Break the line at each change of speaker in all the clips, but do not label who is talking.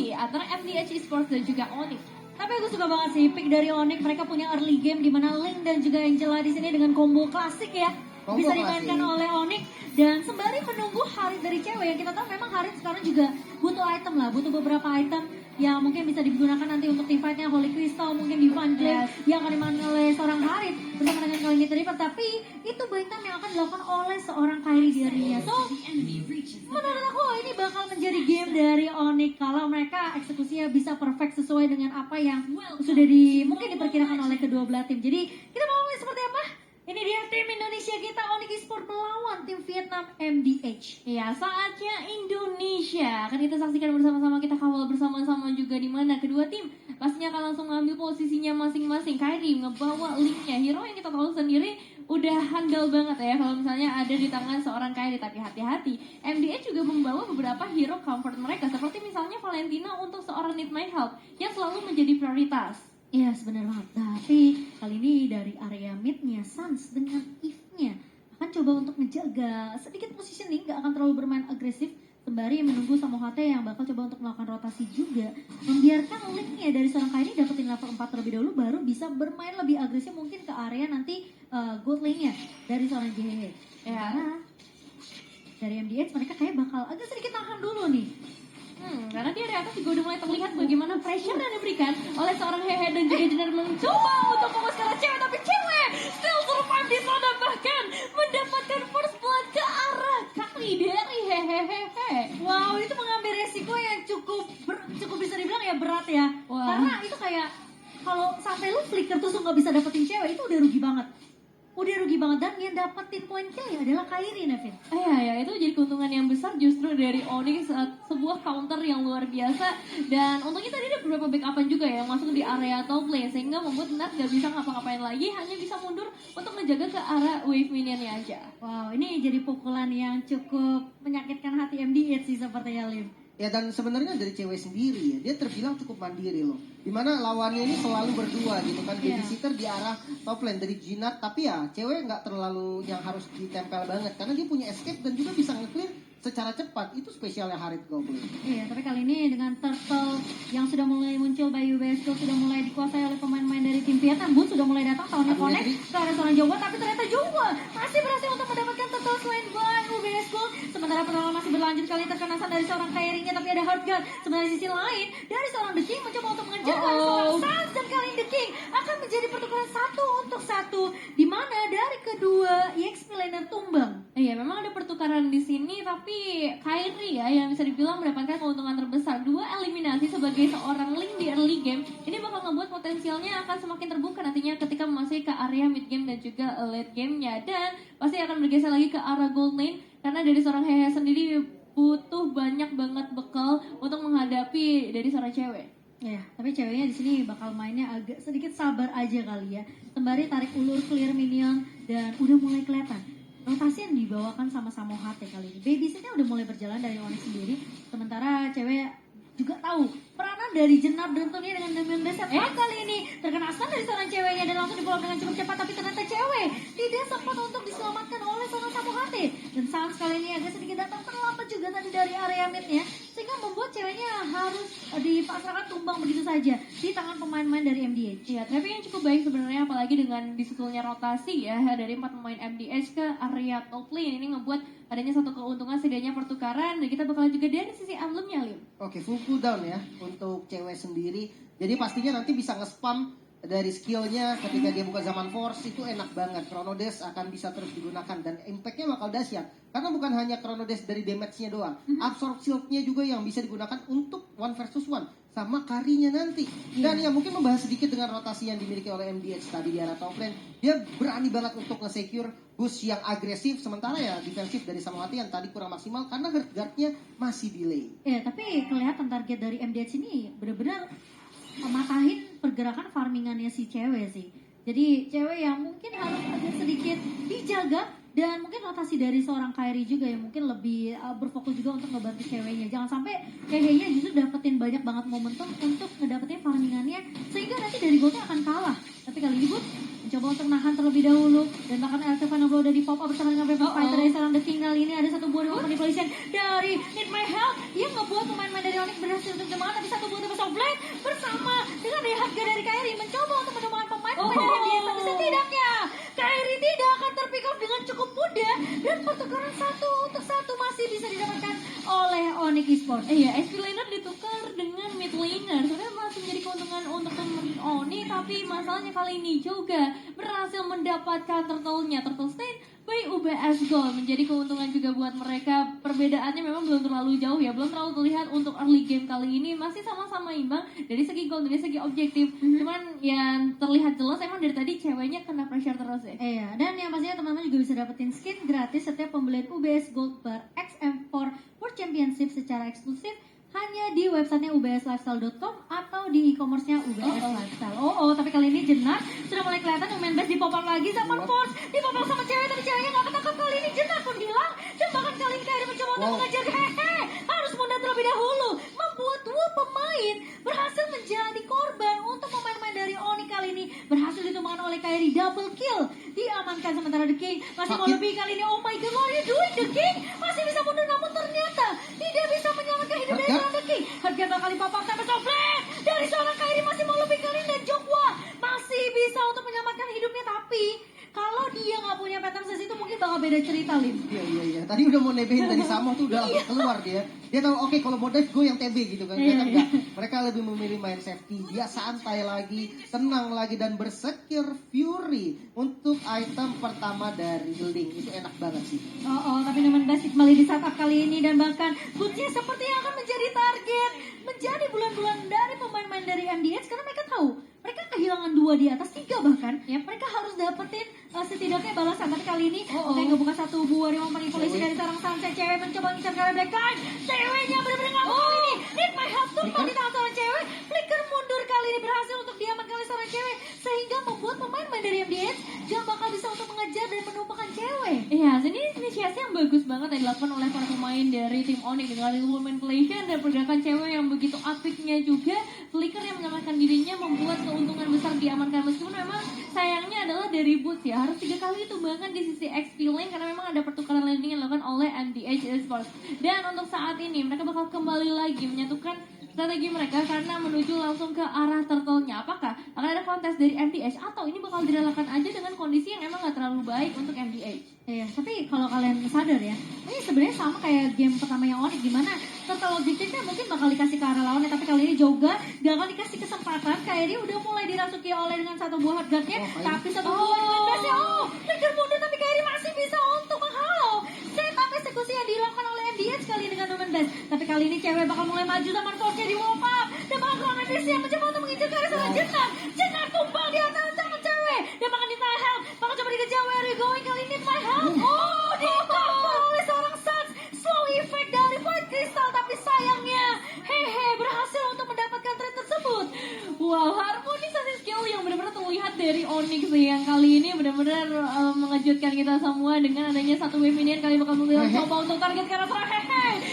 kompetisi antara MDH Esports dan juga Onyx. Tapi aku suka banget sih pick dari Onyx, mereka punya early game di mana Link dan juga Angela di sini dengan combo klasik ya.
Combo
Bisa dimainkan
klasik.
oleh Onyx dan sembari menunggu Harit dari cewek yang kita tahu memang Harit sekarang juga butuh item lah, butuh beberapa item yang mungkin bisa digunakan nanti untuk teamfightnya Holy Crystal, mungkin Divine Blade yang akan dimainkan oleh seorang Harit bersama dengan Kalinit Reaper, tapi itu buy item yang akan dilakukan oleh seorang Kairi di area. So, menurut aku ini bakal menjadi game dari Onyx kalau mereka eksekusinya bisa perfect sesuai dengan apa yang sudah mungkin diperkirakan oleh kedua belah tim. Jadi kita mau ngomongin seperti apa? Ini dia tim Indonesia kita, Onyx Esports melawan tim Vietnam MDH.
Ya, saatnya Indonesia akan kita saksikan bersama-sama, kita kawal bersama-sama juga di mana kedua tim pastinya akan langsung mengambil posisinya masing-masing. Kairi ngebawa Linknya, hero yang kita tahu sendiri udah handal banget ya kalau misalnya ada di tangan seorang Kairi. Tapi hati-hati, MDH juga membawa beberapa hero comfort mereka seperti misalnya Valentina untuk seorang need my help yang selalu menjadi prioritas.
Iya sebenarnya banget, tapi kali ini dari area midnya Sans dengan Eve-nya akan coba untuk menjaga sedikit positioning, gak akan terlalu bermain agresif sembari menunggu Samohate yang bakal coba untuk melakukan rotasi juga, membiarkan Link-nya dari seorang Kairi dapetin level 4 terlebih dahulu baru bisa bermain lebih agresif mungkin ke area nanti gold lane-nya dari seorang JHH.
Ya.
Karena dari MDH mereka kayak bakal agak sedikit tahan dulu nih.
Karena di area atas juga udah mulai terlihat bagaimana pressure yang diberikan oleh seorang Hehe dan juga Jenar mencoba untuk fokus ke arah cewek, tapi cewek still survive di sana, bahkan mendapatkan first blood ke arah kaki dari Hehehe.
Wow, itu mengambil resiko yang cukup bisa dibilang ya berat ya.
Wah.
Karena itu kayak kalau sampai lu flicker terus lu nggak bisa dapetin cewek itu udah rugi banget. Udah rugi banget dan yang dapetin poin kill adalah Kairi, Nevin.
Ya, itu jadi keuntungan yang besar justru dari Onyx, sebuah counter yang luar biasa. Dan untungnya tadi ada beberapa backupan juga ya yang masuk di area top lane sehingga membuat Nat gak bisa ngapa-ngapain lagi, hanya bisa mundur untuk menjaga ke arah wave minionnya aja.
Wow, ini jadi pukulan yang cukup menyakitkan hati MDH sih sepertinya, Lim.
Ya dan sebenarnya dari cewek sendiri ya, dia terbilang cukup mandiri loh. Dimana lawannya ini selalu berdua gitu kan, babysitter di arah top lane dari Jinat. Tapi ya cewek nggak terlalu yang harus ditempel banget karena dia punya escape dan juga bisa nge-clear secara cepat. Itu spesialnya Harit Goblin.
Iya, tapi kali ini dengan turtle yang sudah mulai muncul, Bayu Besko sudah mulai dikuasai oleh pemain-pemain dari tim Vietnam. Boon sudah mulai datang, tahunnya
Aduh,
connect
jadi-
ke arah seorang Jawa, tapi ternyata Jawa masih berhasil untuk mendapatkan turtle selain Bayu Besko. Sementara penolakan masih berlanjut, kali terkenasan dari seorang Kairinya, tapi ada hard guard. Sementara di sisi lain, dari seorang The King mencoba untuk mengejar dari seorang Sans, dan kali ini The King akan menjadi pertukaran 1-1, di mana dari kedua EXP laner tumbang.
Iya, memang ada pertukaran di sini, tapi Kairi ya yang bisa dibilang mendapatkan keuntungan terbesar. 2 eliminasi sebagai seorang Link di early game, ini bakal membuat potensialnya akan semakin terbuka nantinya ketika memasuki ke area mid game dan juga late game-nya. Dan pasti akan bergeser lagi ke arah gold lane, karena dari seorang Hehe sendiri butuh banyak banget bekal untuk menghadapi dari seorang cewek.
Ya, tapi ceweknya di sini bakal mainnya agak sedikit sabar aja kali ya. Sembari tarik ulur clear minion dan udah mulai kelihatan rotasi yang dibawakan sama Samohate kali ini. Babysitnya udah mulai berjalan dari Onyx sendiri. Sementara cewek juga tahu peranan dari Jenar dan Tony dengan Demian Beset. Kali ini terkena stun dari seorang ceweknya dan langsung dibawa dengan cukup cepat. Tapi ternyata cewek tidak sempat untuk diselamatkan oleh seorang Samohate. Dan Sans kali ini agak sedikit datang terlambat juga tadi dari area midnya, sehingga membuat ceweknya harus dipasrahkan tumbang begitu saja di tangan pemain-pemain dari MDH.
Iya, tapi yang cukup baik sebenarnya apalagi dengan disutulnya rotasi ya dari 4 pemain MDH ke area top lane, ini ngebuat adanya satu keuntungan setidaknya pertukaran, dan kita bakal juga dari sisi emblemnya, Lim.
Oke, full cooldown ya untuk cewek sendiri. Jadi pastinya nanti bisa nge-spam dari skillnya ketika dia buka zaman force, itu enak banget. Chrono Dash akan bisa terus digunakan dan impactnya bakal dahsyat. Karena bukan hanya Chrono Dash dari damage-nya doang, absorb shield-nya juga yang bisa digunakan untuk 1 versus 1 sama karinya nanti. Dan ya mungkin membahas sedikit dengan rotasi yang dimiliki oleh MDH tadi di arah top lane. Dia berani banget untuk nge-secure boost yang agresif, sementara ya defensif dari Samohate yang tadi kurang maksimal karena guard-guardnya masih delay.
Ya, tapi kelihatan target dari MDH ini benar-benar mematahin pergerakan farmingannya si cewek sih. Jadi cewek yang mungkin harus agak sedikit dijaga, dan mungkin rotasi dari seorang Kairi juga yang mungkin lebih berfokus juga untuk ngebantu ceweknya. Jangan sampai Hehe-nya justru dapetin banyak banget momentum untuk ngedapetin farmingannya sehingga nanti dari goldnya akan kalah. Tapi kali ini Bud mencoba untuk nahan terlebih dahulu dan bahkan Eltefano udah di pop up bersama dengan Pepper Fighter dari seorang The King. Kali ini ada satu buah manipulation dari Need My Help yang ngebuat pemain-pemain dari Onyx berhasil untuk jemaah, tapi satu buah Tempest of Blade bersama dengan harga dari Kairi mencoba untuk menemukan pemain-pemain dari MDS, tapi setidaknya Kairi tidak akan terpick off dengan cukup mudah dan pertukaran satu untuk satu masih bisa didapatkan oleh Onyx Esports.
Iya, SP laner ditukar dengan mid laner. Sebenarnya masih menjadi keuntungan untuk teman Oni, tapi masalahnya kali ini juga berhasil mendapatkan turtle-nya. Turtle Stain by UBS Gold menjadi keuntungan juga buat mereka. Perbedaannya memang belum terlalu jauh ya, belum terlalu terlihat untuk early game kali ini. Masih sama-sama imbang dari segi gold, dari segi objektif. Cuman yang terlihat jelas emang dari tadi ceweknya kena pressure terus ya.
Iya, dan yang pastinya teman-teman juga bisa dapetin skin gratis setiap pembelian UBS Gold per XM4 World Championship secara eksklusif hanya di websitenya ubslifestyle.com atau di e-commerce-nya UBS Lifestyle. Tapi kali ini Jenar sudah mulai kelihatan main base di pop up lagi. Zaman Force di pop up sama cewek, tapi ceweknya nggak ketangkap. Kali ini Jenar pun hilang dan bahkan kali ini Kairi mencoba untuk mengejar. Harus mundur terlebih dahulu, membuat dua pemain berhasil menjadi korban untuk pemain-pemain dari Oni. Kali ini berhasil ditumbangkan oleh Kairi, double kill diamankan, sementara The King masih mau lebih. Kali ini oh my god, what are you doing The King? Masih bisa mundur namun ternyata tidak bisa menyelamatkan hidup dari seorang The King. Harga bakal papak sampai Soflet dari seorang Kairi, masih mau lebih. Kali ini dan Jokwa masih bisa untuk menyelamatkan hidupnya, tapi kalau dia nggak punya pattern sense itu mungkin bakal beda cerita, Lim.
Iya. Tadi udah mau nebehin dari Samo tuh udah langsung keluar dia. Dia tahu oke, kalau mau dive gue yang TB gitu kan. Dia kan enggak. Mereka lebih memilih main safety. Dia santai lagi, tenang lagi dan bersekir Fury untuk item pertama dari Link. Itu enak banget sih.
Tapi Numen Basic kembali di setup kali ini dan bahkan Bootsnya seperti yang akan menjadi target menjadi bulan-bulan dari pemain-pemain dari MDH karena mereka tahu mereka kehilangan 2 di atas 3 bahkan ya, mereka harus dapetin setidaknya balasan. Tapi kali ini kayak ngebuka satu buah remote manipulasi dari seorang Sunset. Cewek mencoba ngincar karena Black Card, ceweknya benar-benar nggak mau. Kali ini Need My Help tumpah di tangan seorang cewek. Flicker mundur kali ini berhasil untuk diamankan oleh seorang cewek sehingga membuat pemain-pemain dari MDH gak bakal bisa untuk mengejar dan menumpahkan cewek.
Iya, ini inisiasi yang bagus banget yang dilakukan oleh para pemain dari tim Onyx dengan remote manipulation dan pergerakan cewek yang begitu apiknya juga. Flicker yang menyelamatkan dirinya membuat keuntungan besar diamankan, meskipun memang sayangnya adalah dari Boots ya harus 3 kali ditumbangkan di sisi XP lane karena memang ada pertukaran landing yang dilakukan oleh MDH Esports. Dan untuk saat ini mereka bakal kembali lagi menyatukan strategi mereka karena menuju langsung ke arah turtle-nya. Apakah akan ada kontes dari MDH atau ini bakal direlakan aja dengan kondisi yang emang gak terlalu baik untuk MDH?
Iya, tapi kalau kalian sadar ya, ini sebenarnya sama kayak game pertama yang Onyx, dimana total objektifnya mungkin bakal dikasih ke arah lawannya, tapi kali ini juga gak akan dikasih kesempatan. Kairi udah mulai dirasuki oleh dengan satu buah hardguard-nya, tapi satu buah investnya, trigger mundur, tapi Kairi masih bisa untuk menghalau setup eksekusi yang dilakukan oleh MDH kali ini dengan Numen Blast. Tapi kali ini cewek bakal mulai maju zaman force-nya di wall up dan bakal keluar MDH yang mencoba untuk mengincar Kairi sama Jenar tumbang di atas tangan cewek dan bakal ditahan help, bakal coba dikejar. Where are you going? Kali ini my help ditampar oleh seorang Suns. Slow effect dari Void Crystal, tapi sayangnya berhasil untuk mendapatkan trade tersebut.
Wow, harmonisasi skill yang benar-benar terlihat dari Onyx yang kali ini benar-benar mengejutkan kita semua dengan adanya satu wave minion. Kali bakal mencoba untuk target karena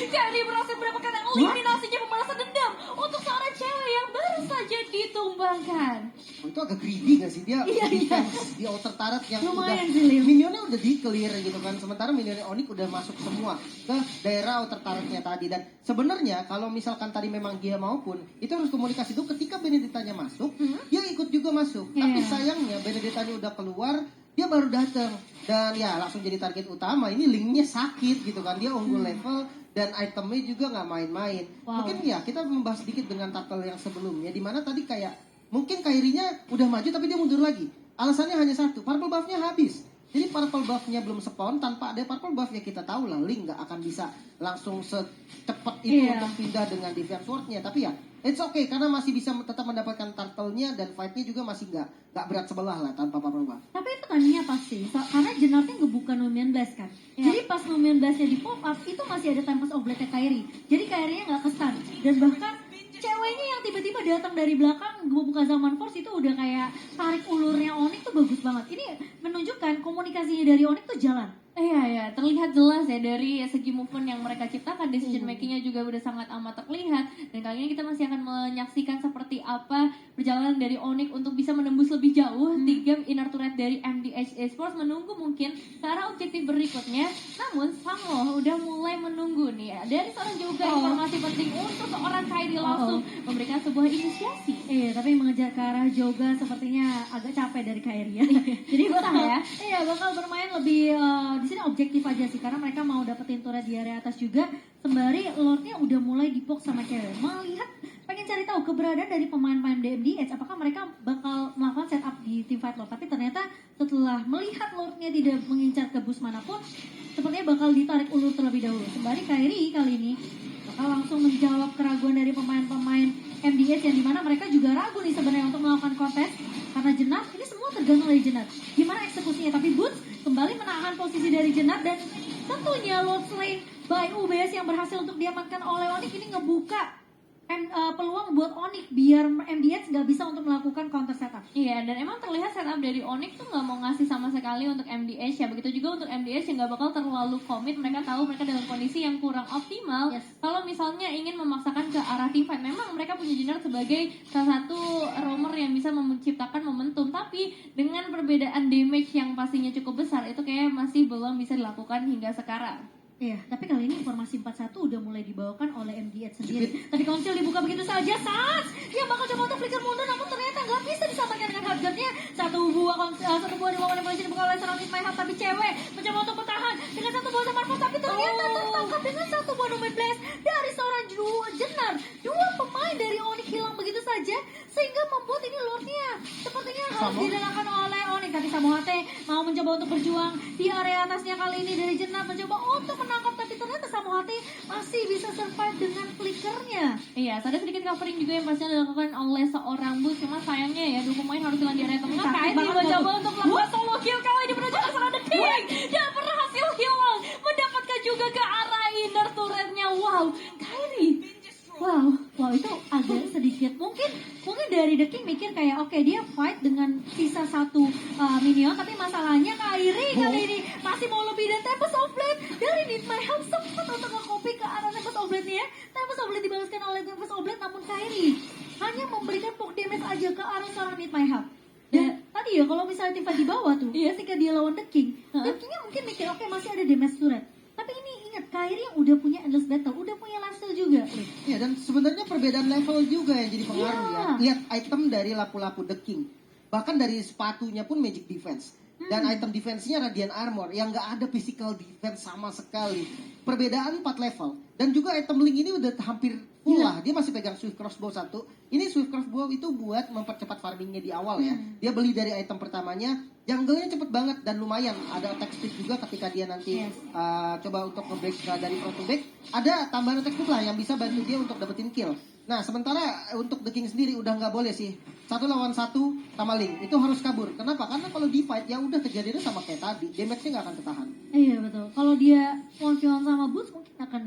jadi berhasil mendapatkan eliminasinya, pembalasan dendam untuk seorang cewek yang baru saja ditumbangkan.
Itu agak greedy gak sih dia defense di outer turret yang
Lumayan
udah
sih, Lim.
minionnya udah di clear gitu kan, sementara minionnya Onyx udah masuk semua ke daerah outer turretnya tadi. Dan sebenarnya kalau misalkan tadi memang dia maupun itu harus komunikasi dulu ketika Benedictanya masuk, dia ikut juga masuk. Tapi sayangnya Benedictanya udah keluar, dia baru datang dan ya langsung jadi target utama. Ini linknya sakit gitu kan, dia unggul level dan itemnya juga nggak main-main. Mungkin ya kita membahas sedikit dengan turtle yang sebelumnya, dimana tadi kayak mungkin Kairinya udah maju tapi dia mundur lagi. Alasannya hanya satu, purple buff-nya habis. Jadi purple buff-nya belum spawn, tanpa ada purple buff-nya kita tahu lah Link nggak akan bisa langsung secepat itu untuk pindah dengan defense sword-nya. Tapi ya it's okay karena masih bisa tetap mendapatkan turtle-nya dan fight-nya juga masih nggak berat sebelah lah tanpa purple buff.
Tapi itu tandanya pasti, karena Jenarnya ngebuka Numen Blast kan. Jadi pas Numen Blast-nya di pop up itu masih ada Tempest of Blade-nya Kairi. Jadi Kairinya nggak ke-stun dan bahkan ceweknya yang tiba-tiba datang dari belakang ngebuka zaman force itu udah kayak tarik ulurnya Onyx tuh bagus banget. Ini menunjukkan komunikasinya dari Onyx tuh jalan.
Iya ya, terlihat jelas ya dari segi movement yang mereka ciptakan, decision makingnya juga udah sangat amat terlihat. Dan kali ini kita masih akan menyaksikan seperti apa perjalanan dari Onyx untuk bisa menembus lebih jauh di game inner turret dari MDH Esports, menunggu mungkin ke arah objektif berikutnya. Namun Sanglo udah mulai menunggu nih ya. Dari seorang juga informasi penting untuk seorang Kyrie langsung memberikan sebuah inisiasi.
Iya, tapi mengejar ke arah Joga sepertinya agak capek dari Kyrie ya. Jadi bakal
ya.
bakal bermain lebih di sini objektif aja sih karena mereka mau dapetin turret di area atas juga. Sembari Lordnya udah mulai dipok sama cewek. Melihat pengen cari tahu keberadaan dari pemain-pemain DMDH, apakah mereka bakal melakukan setup di teamfight Lord. Tapi ternyata setelah melihat Lordnya tidak mengincar ke bus manapun, sepertinya bakal ditarik ulur terlebih dahulu. Sembari Kyrie kali ini bakal langsung menjawab keraguan dari pemain-pemain MDH yang dimana mereka juga ragu nih sebenarnya untuk melakukan kontes karena Jenat ini semua tergantung dari Jenat gimana eksekusinya. Tapi Boots kembali menahan posisi dari Jenat dan tentunya Lord Slane by UBS yang berhasil untuk diamankan oleh Onyx ini ngebuka peluang buat Onyx biar MDH nggak bisa untuk melakukan counter setup.
Iya, dan emang terlihat setup dari Onyx tuh nggak mau ngasih sama sekali untuk MDH ya. Begitu juga untuk MDH yang nggak bakal terlalu komit. Mereka tahu mereka dalam kondisi yang kurang optimal.
Yes.
Kalau misalnya ingin memaksakan ke arah teamfight, memang mereka punya Jenner sebagai salah satu roamer yang bisa menciptakan momentum. Tapi dengan perbedaan damage yang pastinya cukup besar, itu kayak masih belum bisa dilakukan hingga sekarang.
Iya, tapi kali ini informasi 41 udah mulai dibawakan oleh MDH sendiri. Tadi konsil dibuka begitu saja, Sans! Dia bakal coba untuk flicker mundur, namun ternyata nggak bisa disamakan dengan hardguard-nya. Satu buah dibawa oleh polisi dibuka oleh seorang Meat My Heart, tapi cewek mencoba untuk bertahan dengan satu buah sama tapi ternyata tertangkap dengan satu buah Nomad Blast dari seorang Jenner. Dua pemain dari Onyx hilang begitu saja, sehingga membuat ini Lordnya sepertinya harus didalakan oleh Onyx. Tapi Samohate mau mencoba untuk berjuang di area atasnya kali ini dari Jenner, mencoba untuk menangkap, tapi ternyata Samohate masih bisa survive dengan flickernya.
Iya, ada sedikit covering juga yang pastinya dilakukan oleh seorang Boots. Cuma sayangnya ya, dua pemain harus hilang di area tengah. Kyrie mencoba untuk melakukan solo kill kali ini menuju ke sana The King dan berhasil hilang, mendapatkan juga ke arah inner turretnya. Wow, Kyrie.
Wow, itu agak sedikit mungkin dari The King mikir kayak oke, dia fight dengan sisa satu minion, tapi masalahnya Kyrie kali ini masih mau lebih dan Tempest of Blade dari Need My Help sempat untuk nge-copy ke arah Tempest of Blade nya. Tempest of Blade dibalaskan oleh Tempest of Blade, namun Kyrie hanya memberikan poke damage aja ke arah seorang Need My Help. Dan tadi ya kalau misalnya tiba di bawah tuh, ketika dia lawan The Kingnya mungkin mikir oke, masih ada damage turret. Tapi ini ingat, Kyrie yang udah punya endless battle, udah punya lifesteal juga.
Iya, dan sebenarnya perbedaan level juga yang jadi pengaruh ya. Lihat item dari lapu-lapu The King. Bahkan dari sepatunya pun Magic Defense. Dan item defense-nya Radiant Armor yang nggak ada physical defense sama sekali. Perbedaan 4 level. Dan juga item Link ini udah hampir full lah. Dia masih pegang Swift Crossbow 1. Ini Swift Crossbow itu buat mempercepat farmingnya di awal ya. Dia beli dari item pertamanya. Jungle-nya cepet banget dan lumayan. Ada attack speed juga ketika dia nanti coba untuk nge-break dari front to back. Ada tambahan attack speed lah yang bisa bantu dia untuk dapetin kill. Nah, sementara untuk The King sendiri udah nggak boleh sih. 1 lawan 1 sama Link. Itu harus kabur. Kenapa? Karena kalau di fight ya udah kejadiannya sama kayak tadi. Damage-nya nggak akan ketahan.
Iya betul. Kalau dia one-on-one sama Boots mungkin akan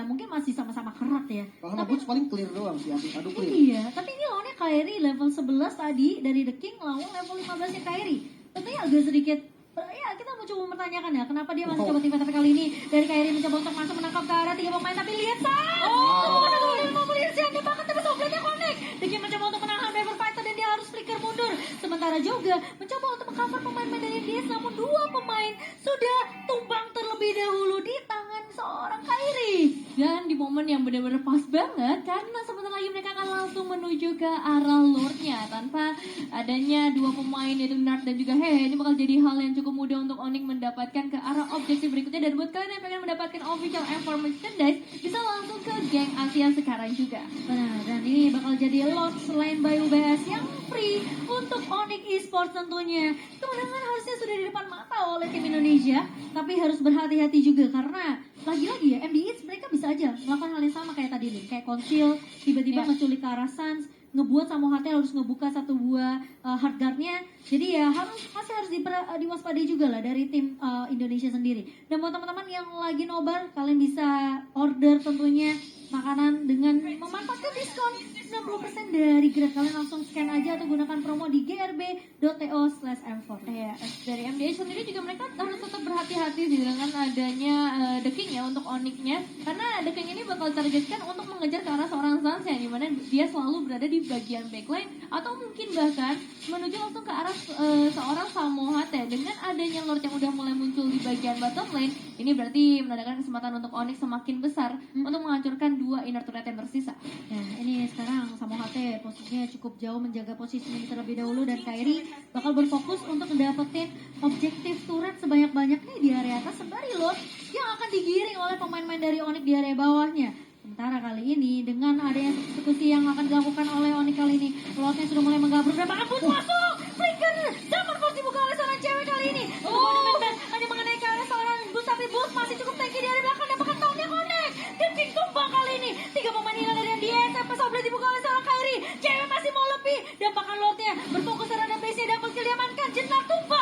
mungkin masih sama-sama kerat ya.
Kalau sama Boots paling clear doang sih. Aduh clear.
Iya, tapi ini lawannya Kyrie level 11 tadi dari The King lawan level 15 nya Kyrie. Tentunya agak sedikit kita mau coba mempertanyakan ya kenapa dia masih coba tim, tapi kali ini dari Kyrie mencoba untuk masuk menangkap ke arah 3 pemain, tapi lihat bukan aku dari mau melihat sih, dia bahkan terus oblenya connect. The King mencoba untuk menahan River Fighter dan dia harus flicker mundur. Sementara juga mencoba untuk mengcover pemain-pemain dari DS, namun 2 pemain sudah tumbang terlebih dahulu di tangan seorang Kyrie.
Dan di momen yang benar-benar pas banget, karena sebentar lagi mereka akan langsung menuju ke arah Lordnya. Tanpa adanya 2 pemain yaitu Nart dan juga Hehe, ini bakal jadi hal yang cukup mudah untuk Onyx mendapatkan ke arah objektif berikutnya. Dan buat kalian yang pengen mendapatkan official M4 merchandise, bisa langsung ke geng Asia sekarang juga.
Benar, dan ini bakal jadi Lord Slane by UBS yang free untuk Onyx Esports tentunya. Kemenangan harusnya sudah di depan mata oleh tim Indonesia, tapi harus berhati-hati juga karena lagi-lagi ya MDH mereka bisa aja melakukan hal yang sama kayak tadi nih, kayak Conceal tiba-tiba menculik ke arah Sans, ngebuat Samohate harus ngebuka satu buah hardguard-nya. Jadi ya masih harus diwaspadai juga lah dari tim Indonesia sendiri. Dan buat teman-teman yang lagi nobar, kalian bisa order tentunya makanan dengan memanfaatkan diskon 60% dari grade. Kalian langsung scan aja atau gunakan promo di grb.to/m4.
Ya, dari MDA sendiri juga mereka harus tetap berhati-hati sih dengan adanya The King ya untuk Onyx-nya, karena The King ini bakal targetkan untuk mengejar ke arah seorang Sans yang dimana dia selalu berada di bagian backline atau mungkin bahkan menuju langsung ke arah seorang Samohate. Dengan adanya Lord yang udah mulai muncul di bagian bottom lane, ini berarti menandakan kesempatan untuk Onyx semakin besar untuk menghancurkan 2 inner turret yang tersisa.
Ya, ini sekarang Samohate posisinya cukup jauh menjaga posisi ini terlebih dahulu, dan Kairi bakal berfokus untuk mendapatkan objektif turret sebanyak-banyaknya di area atas sembari Lord yang akan digiring oleh pemain-pemain dari Onyx di area bawahnya. Sementara kali ini dengan adanya eksekusi yang akan dilakukan oleh Onyx kali ini, Lordnya sudah mulai menggabruk dan bahkan pun masuk. Flicker Zaman Force dibuka oleh seorang cewek kali ini. Hanya mengenai ke arah seorang Bus, tapi Bus masih cukup tanky di area belakang dan bahkan tahunnya connect. Dan King tumbang kali ini. 3 pemain hilang dari DSM. Pas boleh dibuka oleh seorang Kairi. Cewek masih mau lebih dan bahkan Lordnya berfokus terhadap base-nya, dapat kill diamankan. Jetlag tumbang.